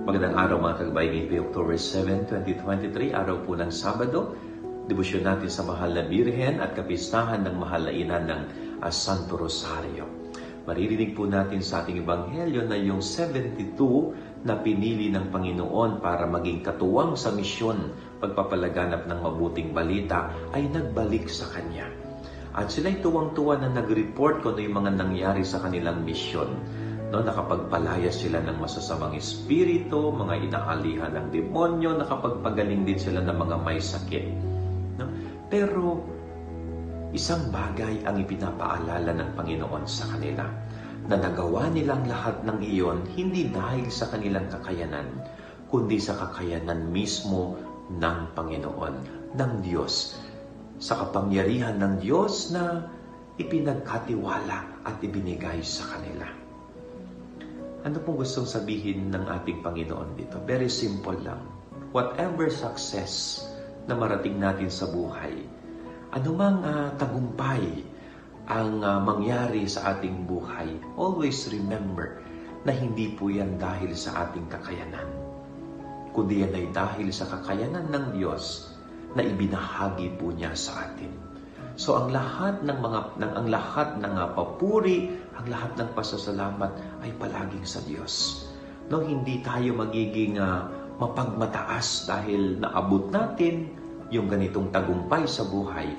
Magandang araw mga kagbayan, October 7, 2023, araw po ng Sabado. Debosyon natin sa Mahal na Birhen at kapistahan ng mahal na ina ng Santo Rosario. Maririnig po natin sa ating Ebanghelyo na yung 72 na pinili ng Panginoon para maging katuwang sa misyon, pagpapalaganap ng mabuting balita, ay nagbalik sa Kanya. At sila'y tuwang-tuwa na nag-report kung ano yung mga nangyari sa kanilang misyon. No, nakapagpalaya sila ng masasamang espiritu, mga inaalihan ng demonyo, nakapagpagaling din sila ng mga may sakit. No? Pero isang bagay ang ipinapaalala ng Panginoon sa kanila, na nagawa nilang lahat ng iyon hindi dahil sa kanilang kakayanan, kundi sa kakayanan mismo ng Panginoon, ng Diyos, sa kapangyarihan ng Diyos na ipinagkatiwala at ibinigay sa kanila. Ano pong gustong sabihin ng ating Panginoon dito? Very simple lang. Whatever success na marating natin sa buhay, anumang tagumpay ang mangyari sa ating buhay, always remember na hindi po yan dahil sa ating kakayanan, kundi yan ay dahil sa kakayanan ng Diyos na ibinahagi po niya sa atin. So ang lahat ng papuri, ang lahat ng pasasalamat ay palaging sa Diyos. No, hindi tayo magiging mapagmataas dahil naabot natin yung ganitong tagumpay sa buhay,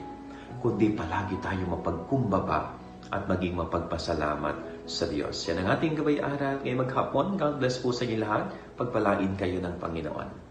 kundi palagi tayo mapagkumbaba at maging mapagpasalamat sa Diyos. Yan ang ating gabay aral ngayong maghapon. God bless po sa inyo lahat. Pagpalain kayo ng Panginoon.